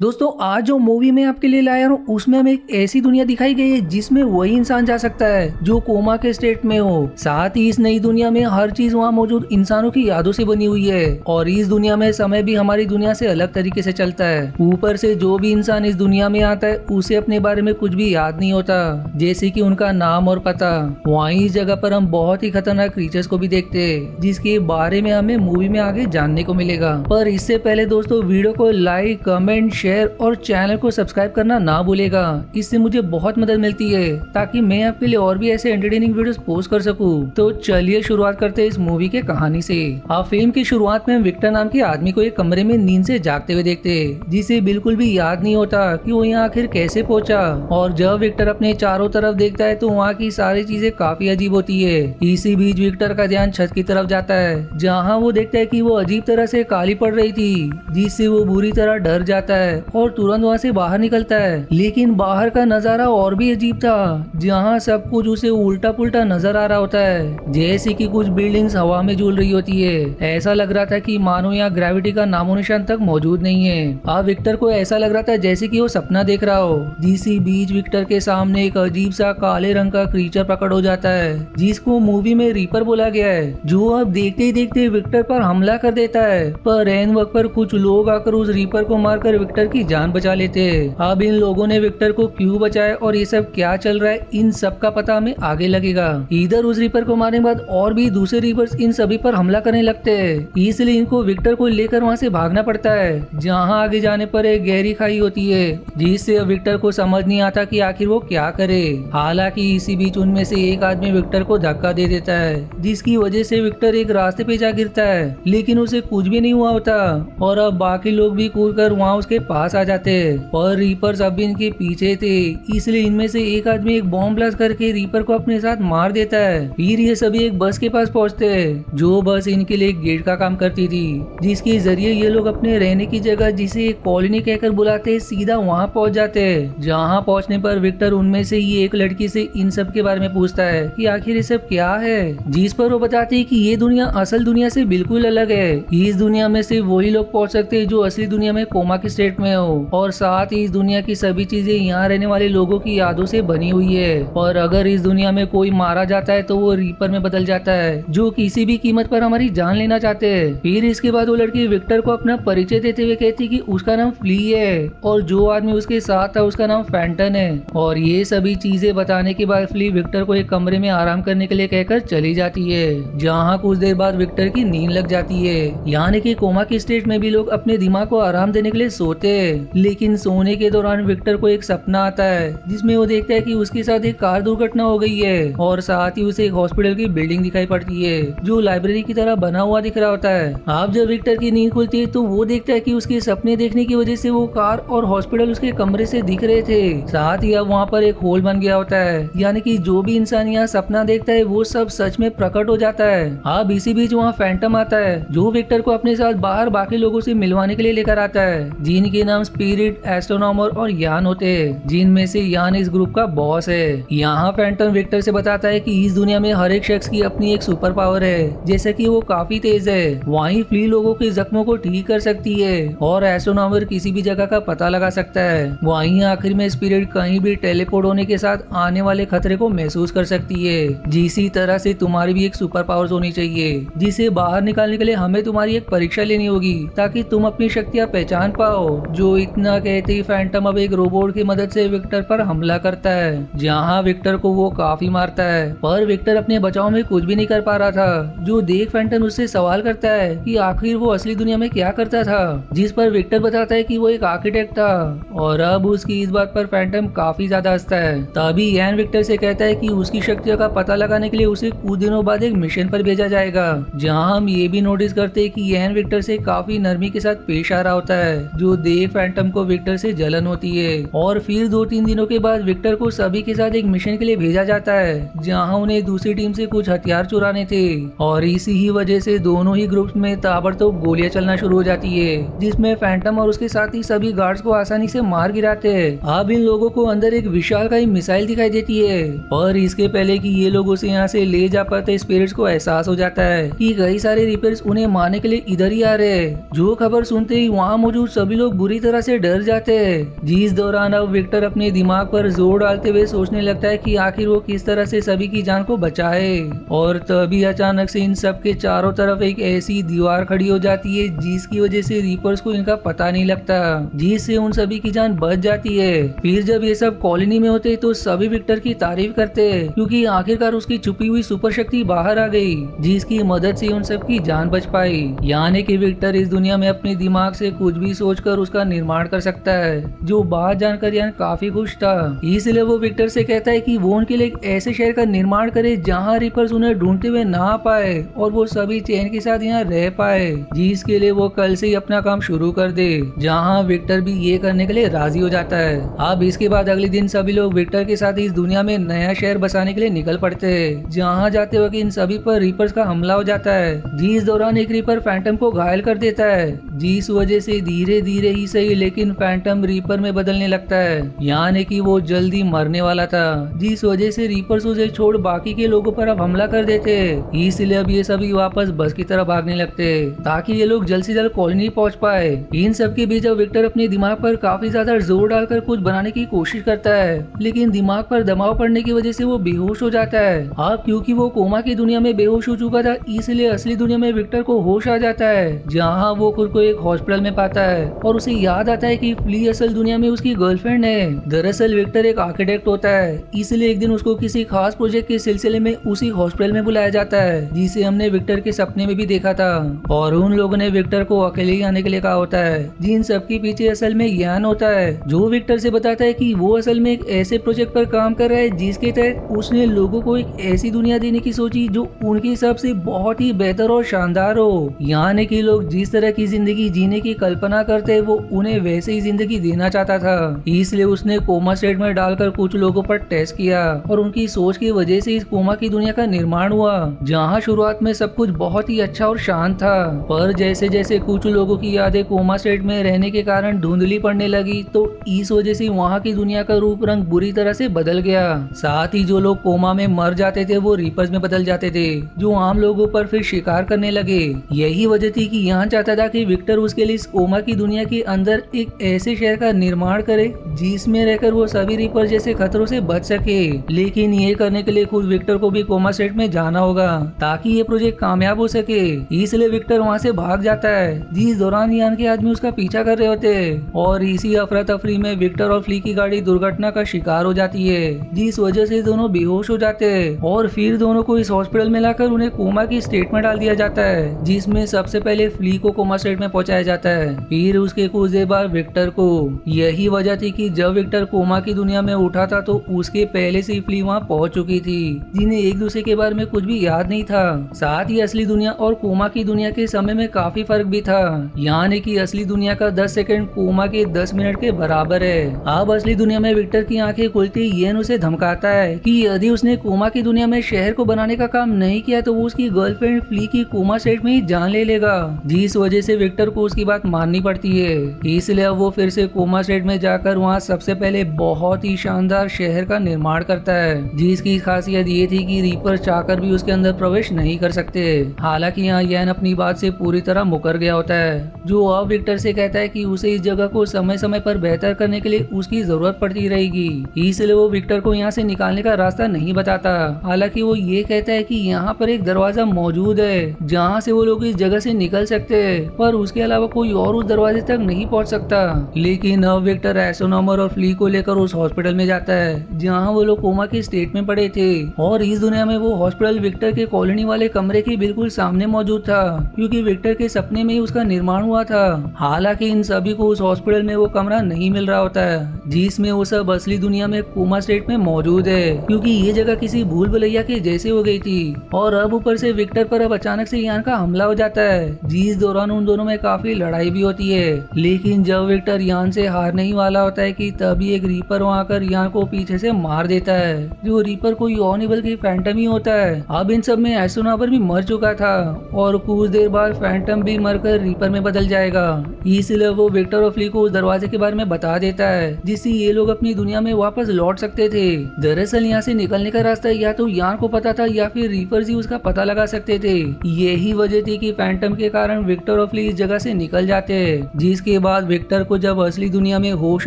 दोस्तों आज जो मूवी मैं आपके लिए लाया हूँ उसमें हमें एक ऐसी दुनिया दिखाई गई है जिसमें वही इंसान जा सकता है जो कोमा के स्टेट में हो। साथ ही इस नई दुनिया में हर चीज वहाँ मौजूद इंसानों की यादों से बनी हुई है और इस दुनिया में समय भी हमारी दुनिया से अलग तरीके से चलता है। ऊपर से जो भी इंसान इस दुनिया में आता है उसे अपने बारे में कुछ भी याद नहीं होता, जैसे कि उनका नाम और पता। वहीं इस जगह पर हम बहुत ही खतरनाक क्रीचर्स को भी देखते हैं जिसके बारे में हमें मूवी में आगे जानने को मिलेगा। पर इससे पहले दोस्तों वीडियो को लाइक, कमेंट, शेयर और चैनल को सब्सक्राइब करना ना भूलेगा। इससे मुझे बहुत मदद मिलती है ताकि मैं आपके लिए और भी ऐसे एंटरटेनिंग वीडियोस पोस्ट कर सकूं। तो चलिए शुरुआत करते हैं इस मूवी के कहानी से। आप फिल्म की शुरुआत में हम विक्टर नाम के आदमी को एक कमरे में नींद से जागते हुए देखते हैं जिसे बिल्कुल भी याद नहीं होता कि वो यहाँ आखिर कैसे पहुंचा। और जब विक्टर अपने चारों तरफ देखता है तो वहाँ की सारी चीजें काफी अजीब होती है। इसी बीच विक्टर का ध्यान छत की तरफ जाता है जहाँ वो देखता है कि वो अजीब तरह से काली पड़ रही थी, जिससे वो बुरी तरह डर जाता है और तुरंत वहाँ से बाहर निकलता है। लेकिन बाहर का नजारा और भी अजीब था, जहाँ सब कुछ उसे उल्टा पुल्टा नजर आ रहा होता है, जैसे कि कुछ बिल्डिंग्स हवा में झूल रही होती है। ऐसा लग रहा था कि मानो यहाँ ग्रेविटी का नामो निशान तक मौजूद नहीं है। अब विक्टर को ऐसा लग रहा था जैसे कि वो सपना देख रहा हो। इसी बीच विक्टर के सामने एक अजीब सा काले रंग का क्रीचर प्रकट हो जाता है जिसको मूवी में रीपर बोला गया है, जो अब देखते ही देखते विक्टर पर हमला कर देता है। पर एन वक्त पर कुछ लोग आकर उस रीपर को मारकर विक्टर की जान बचा लेते हैं। अब इन लोगों ने विक्टर को क्यों बचाया और ये सब क्या चल रहा है, इन सब का पता हमें आगे लगेगा। इधर उस रीपर को मारने के बाद और भी दूसरे रीपर्स इन सभी पर हमला करने लगते हैं, इसलिए इनको विक्टर को लेकर वहाँ से भागना पड़ता है, जहाँ आगे जाने पर एक गहरी खाई होती है जिससे विक्टर को समझ नहीं आता कि आखिर वो क्या करे। हालांकि इसी बीच उनमें से एक आदमी विक्टर को धक्का दे देता है जिसकी वजह से विक्टर एक रास्ते पे जा गिरता है, लेकिन उसे कुछ भी नहीं हुआ होता और अब बाकी लोग भी कूदकर वहाँ उसके पास आ जाते हैं। और रीपर्स अब इनके पीछे थे, इसलिए इनमें से एक आदमी एक बॉम्ब ब्लास्ट करके रीपर को अपने साथ मार देता है। फिर ये सभी एक बस के पास पहुंचते हैं जो बस इनके लिए गेट का काम करती थी, जिसके जरिए ये लोग अपने रहने की जगह जिसे एक कॉलोनी कहकर बुलाते हैं सीधा वहां पहुंच जाते हैं। जहां पहुंचने पर विक्टर उनमें से ही एक लड़की से इन सब के बारे में पूछता है कि आखिर ये सब क्या है, जिस पर वो बताते हैं कि ये दुनिया असल दुनिया से बिल्कुल अलग है। इस दुनिया में सिर्फ वही लोग पहुंच सकते हैं जो असली दुनिया में कोमा के स्टेट में हो, और साथ ही इस दुनिया की सभी चीजें यहाँ रहने वाले लोगों की यादों से बनी हुई है। और अगर इस दुनिया में कोई मारा जाता है तो वो रीपर में बदल जाता है जो किसी भी कीमत पर हमारी जान लेना चाहते हैं। फिर इसके बाद वो लड़की विक्टर को अपना परिचय देते हुए कहती कि उसका नाम फ्ली है और जो आदमी उसके साथ था उसका नाम फैंटन है। और ये सभी चीजें बताने के बाद फ्ली विक्टर को एक कमरे में आराम करने के लिए कहकर चली जाती है, जहाँ कुछ देर बाद विक्टर की नींद लग जाती है। यानी कि कोमा की स्टेट में भी लोग अपने दिमाग को आराम देने के लिए सोते हैं, लेकिन सोने के दौरान विक्टर को एक सपना आता है जिसमें वो देखता है कि उसके साथ एक कार दुर्घटना हो गई है और साथ ही उसे एक हॉस्पिटल की बिल्डिंग दिखाई पड़ती है जो लाइब्रेरी की तरह बना हुआ दिख रहा होता है। अब जब विक्टर की नींद खुलती है तो वो देखता है कि उसके सपने देखने की वजह से वो कार और हॉस्पिटल उसके कमरे से दिख रहे थे। साथ ही अब वहाँ पर एक होल बन गया होता है, यानी कि जो भी इंसान यहाँ सपना देखता है वो सब सच में प्रकट हो जाता है। अब इसी बीच वहाँ फैंटम आता है जो विक्टर को अपने साथ बाहर बाकी लोगों से मिलवाने के लिए लेकर आता है, जिनके नाम स्पिरिट, एस्ट्रोनॉमर और यान होते हैं, जिनमें से यान इस ग्रुप का बॉस है। यहाँ फैंटम विक्टर से बताता है कि इस दुनिया में हर एक शख्स की अपनी एक सुपर पावर है, जैसे कि वो काफी तेज है। वहीं फ्ली लोगों के जख्मों को ठीक कर सकती है और एस्ट्रोनॉमर किसी भी जगह का पता लगा सकता है। वहीं आखिर में स्पिरिट कहीं भी टेलीपोर्ट होने के साथ आने वाले खतरे को महसूस कर सकती है। जिसी तरह से तुम्हारी भी एक सुपर पावर्स होनी चाहिए, जिसे बाहर निकालने के लिए हमें तुम्हारी एक परीक्षा लेनी होगी ताकि तुम अपनी शक्तियाँ पहचान पाओ। जो इतना कहते ही फैंटम अब एक रोबोट की मदद से विक्टर पर हमला करता है, जहां विक्टर को वो काफी मारता है। पर विक्टर अपने बचाव में कुछ भी नहीं कर पा रहा था, जो देख फैंटम उससे सवाल करता है कि आखिर वो असली दुनिया में क्या करता था, जिस पर विक्टर बताता है कि वो एक आर्किटेक्ट था। और अब उसकी इस बात पर फैंटम काफी ज्यादा हंसता है। तभी यान विक्टर से कहता है कि उसकी शक्तियों का पता लगाने के लिए उसे कुछ दिनों बाद एक मिशन पर भेजा जाएगा, जहाँ हम ये भी नोटिस करते हैं कि यान विक्टर से काफी नरमी के साथ पेश आ रहा होता है, जो देख फैंटम को विक्टर से जलन होती है। और फिर 2-3 दिनों के बाद विक्टर को सभी के साथ एक मिशन के लिए भेजा जाता है, जहां उन्हें दूसरी टीम से कुछ हथियार चुराने थे। और इसी ही वजह से दोनों ही ग्रुप्स में ताबड़तोड़ गोलियां चलना शुरू हो जाती है, जिसमें फैंटम और उसके साथ ही सभी गार्ड्स को आसानी से मार गिराते हैं। अब इन लोगों को अंदर एक विशालकाय मिसाइल दिखाई देती है, और इसके पहले कि ये लोग उसे यहाँ से ले जा पाते स्पिरिट्स को एहसास हो जाता है कि कई सारे रिपेयर्स उन्हें मारने के लिए इधर ही आ रहे हैं। जो खबर सुनते ही वहाँ मौजूद सभी लोग बुरी तरह से डर जाते हैं। जिस दौरान अब विक्टर अपने दिमाग पर जोर डालते हुए सोचने लगता है कि आखिर वो किस तरह से सभी की जान को बचाए। और तभी अचानक से इन सब के चारों तरफ एक ऐसी दीवार खड़ी हो जाती है जिसकी वजह से रीपर्स को इनका पता नहीं लगता, जिससे उन सभी की जान बच जाती है। फिर जब ये सब कॉलोनी में होते तो सभी विक्टर की तारीफ करते हैं, क्योंकि आखिरकार उसकी छुपी हुई सुपर शक्ति बाहर आ गई, जिसकी मदद से उन सब की जान बच पाई। यानी कि विक्टर इस दुनिया में अपने दिमाग से कुछ भी सोचकर उसका निर्माण कर सकता है, जो बात जानकर यान काफी खुश था। इसलिए वो विक्टर से कहता है कि वो उनके लिए एक ऐसे शहर का निर्माण करे जहाँ रिपर्स उन्हें ढूंढते हुए ना आ पाए और वो सभी चैन के साथ यहाँ रह पाए, जिसके लिए वो कल से ही अपना काम शुरू कर दे। जहाँ विक्टर भी ये करने के लिए राजी हो जाता है। अब इसके बाद अगले दिन सभी लोग विक्टर के साथ इस दुनिया में नया शहर बसाने के लिए निकल पड़ते हैं। जहाँ जाते वक्त इन सभी पर रिपर्स का हमला हो जाता है, जिस दौरान एक रिपर फैंटम को घायल कर देता है, जिस वजह से धीरे धीरे ही सही लेकिन फैंटम रिपर में बदलने लगता है। यानी कि वो जल्दी मरने वाला था, जिस वजह से रिपर्स उसे छोड़ बाकी के लोगों पर अब हमला कर देते। इसलिए अब ये सभी वापस बस की तरफ भागने लगते ताकि ये लोग जल्द से जल्द कॉलोनी पहुंच पाए। इन सब के बीच अब विक्टर अपने दिमाग पर काफी ज्यादा जोर डालकर कुछ बनाने की कोशिश करता है, लेकिन दिमाग पर दबाव पड़ने की वजह से वो बेहोश हो जाता है। अब क्योंकि वो कोमा की दुनिया में बेहोश हो चुका था, इसलिए असली दुनिया में विक्टर को होश आ जाता है, जहाँ वो खुद को एक हॉस्पिटल में पाता है और उसे याद आता है कि फ्ली असल दुनिया में उसकी गर्लफ्रेंड है। दरअसल विक्टर एक आर्किटेक्ट होता है, इसलिए एक दिन उसको किसी खास प्रोजेक्ट के सिलसिले में उसी हॉस्पिटल में बुलाया जाता है, जिसे हमने विक्टर के सपने में भी देखा था। और उन लोगों ने विक्टर को अकेले ही आने के लिए कहा होता है। जिन सबके पीछे असल में यान होता है, जो विक्टर से बताता है कि वो असल में एक ऐसे प्रोजेक्ट पर काम कर रहा है जिसके तहत उसने लोगों को एक ऐसी दुनिया देने की सोची जो उनके हिसाब से बहुत ही बेहतर और शानदार हो। यानी कि लोग जिस तरह की जिंदगी जीने की कल्पना करते हैं, वो उन्हें वैसे ही जिंदगी देना चाहता था। इसलिए उसने कोमा स्टेट में डालकर कुछ लोगों पर टेस्ट किया और उनकी सोच की वजह से इस कोमा की दुनिया का निर्माण हुआ, जहाँ शुरुआत में सब कुछ बहुत ही अच्छा और शांत था। पर जैसे जैसे कुछ लोगों की यादें कोमा स्टेट में रहने के कारण धुंधली पड़ने लगी, तो इस वजह से वहाँ की दुनिया का रूप रंग बुरी तरह से बदल गया। साथ ही जो लोग कोमा में मर जाते थे वो रीपर्स में बदल जाते थे, जो आम लोगों पर फिर शिकार करने लगे। यही वजह थी कि यहाँ चाहता था कि विक्टर उसके लिए इस कोमा की दुनिया के अंदर एक ऐसे शहर का निर्माण करे जिसमें रहकर वो सभी रीपर जैसे खतरों से बच सके। लेकिन ये करने के लिए खुद विक्टर को भी कोमा स्टेट में जाना होगा ताकि ये प्रोजेक्ट कामयाब हो सके। इसलिए विक्टर वहाँ से भाग जाता है, जिस दौरान यान के आदमी उसका पीछा कर रहे होते हैं। और इसी अफरा तफरी में विक्टर और फ्ली की गाड़ी दुर्घटना का शिकार हो जाती है, जिस वजह से दोनों बेहोश हो जाते हैं। और फिर दोनों को इस हॉस्पिटल में लाकर उन्हें कोमा की स्टेट में डाल दिया जाता है, जिसमें सबसे पहले फ्ली को कोमा स्टेट में पहुंचाया जाता है, फिर उसके कुछ देर बाद विक्टर को। यही वजह थी कि जब विक्टर कोमा की दुनिया में उठा था तो उसके पहले से फ्ली वहाँ पहुंच चुकी थी, जिन्हें एक दूसरे के बारे में कुछ भी याद नहीं था। साथ ही असली दुनिया और कोमा की दुनिया के समय में काफी फर्क भी था, यानी कि असली दुनिया का 10 सेकंड कोमा के 10 मिनट के बराबर है। अब असली दुनिया में विक्टर की आंखें खुलती येन उसे धमकाता है कि यदि उसने कोमा की दुनिया में शहर को बनाने का काम नहीं किया तो वो उसकी गर्लफ्रेंड फ्ली की कोमा स्टेट में ही जान ले लेगा, जिस वजह से विक्टर को उसकी बात माननी पड़ती है। इसलिए अब वो फिर से कोमा स्टेट में जाकर वहाँ सबसे पहले बहुत ही शानदार शहर का निर्माण करता है, जिसकी खासियत ये थी कि रीपर चाहकर भी उसके अंदर प्रवेश नहीं कर सकते। हालांकि यहाँ यैन अपनी बात से पूरी तरह मुकर गया होता है, जो अब विक्टर से कहता है कि उसे इस जगह को समय समय पर बेहतर करने के लिए उसकी जरूरत पड़ती रहेगी। इसलिए वो विक्टर को यहाँ से निकालने का रास्ता नहीं बताता। हालांकि वो ये कहता है कि यहाँ पर एक दरवाजा मौजूद है जहाँ से वो लोग इस जगह से निकल सकते हैं, पर उसके अलावा कोई और उस दरवाजे तक नहीं पहुँच सकता। लेकिन अब विक्टर एसोनोमर और फ्ली को लेकर उस हॉस्पिटल में जाता है जहाँ वो लोग कोमा की स्टेट में पड़े थे। और इस दुनिया में वो हॉस्पिटल विक्टर के कॉलोनी वाले कमरे के बिल्कुल सामने मौजूद था, क्योंकि विक्टर के सपने में ही उसका निर्माण हुआ था। हालांकि इन सभी को उस हॉस्पिटल में वो कमरा नहीं मिल रहा होता है जिसमें वो सब असली दुनिया में कोमा स्टेट में मौजूद है, क्योंकि ये जगह किसी भूल भुलैया के जैसे हो गई थी। और अब ऊपर से विक्टर पर अब अचानक से यान का हमला हो जाता है, जिस दौरान उन दोनों में काफी लड़ाई भी होती है। लेकिन जब विक्टर यान से हारने ही वाला होता है कि तभी एक रीपर वहाँ आकर यान को पीछे से मार देता है, जो रीपर कोई और नहीं बल्कि फैंटम ही होता है। अब इन सब में एसोनोबर भी मर चुका था और कुछ देर बाद फैंटम भी मरकर रीपर में बदल जाएगा। इसलिए वो विक्टर और फ्ली को उस दरवाजे के बारे में बता देता है जिससे ये लोग अपनी दुनिया में वापस लौट सकते थे। दरअसल यहाँ से निकलने का रास्ता या तो यान को पता था या फिर रीपर्स ही उसका पता लगा सकते थे। यही वजह थी कि फैंटम के कारण विक्टर और फ्ली इस जगह से निकल जाते हैं, जिसके इसके बाद विक्टर को जब असली दुनिया में होश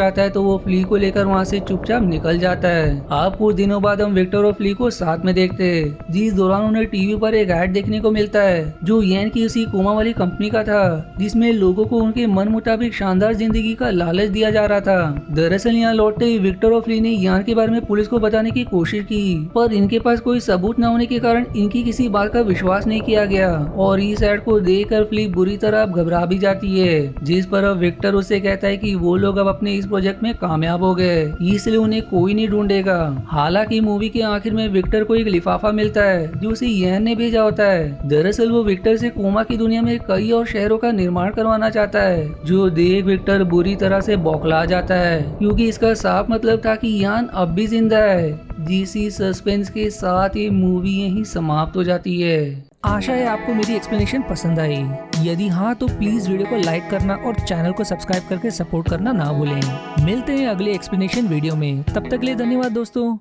आता है तो वो फ्ली को लेकर वहाँ से चुपचाप निकल जाता है। अब कुछ दिनों बाद हम विक्टर और फ्ली को साथ में देखते हैं, जिस दौरान उन्हें टीवी पर एक ऐड देखने को मिलता है जो यान की उसी कोमा वाली कंपनी का था, जिसमें लोगों को उनके मन मुताबिक शानदार जिंदगी का लालच दिया जा रहा था। दरअसल यहाँ लौटते ही विक्टर और फ्ली ने यान के बारे में पुलिस को बताने की कोशिश की, पर इनके पास कोई सबूत न होने के कारण इनकी किसी बात का विश्वास नहीं किया गया और इस ऐड को देखकर फ्ली बुरी तरह घबरा भी जाती है। जिस पर अब विक्टर उससे कहता है कि वो लोग अब अपने इस प्रोजेक्ट में कामयाब हो गए, इसलिए उन्हें कोई नहीं ढूंढेगा। हालांकि मूवी के आखिर में विक्टर को एक लिफाफा मिलता है जो उसे यान ने भेजा होता है। दरअसल वो विक्टर से कोमा की दुनिया में कई और शहरों का निर्माण करवाना चाहता है, जो देख विक्टर बुरी तरह से बौखला जाता है क्योंकि इसका साफ मतलब था कि यान अब भी जिंदा है। जिसी सस्पेंस के साथ ये मूवी यहीं समाप्त हो जाती है। आशा है आपको मेरी एक्सप्लेनेशन पसंद आई। यदि हाँ तो प्लीज वीडियो को लाइक करना और चैनल को सब्सक्राइब करके सपोर्ट करना ना भूलें। मिलते हैं अगले एक्सप्लेनेशन वीडियो में, तब तक के लिए धन्यवाद दोस्तों।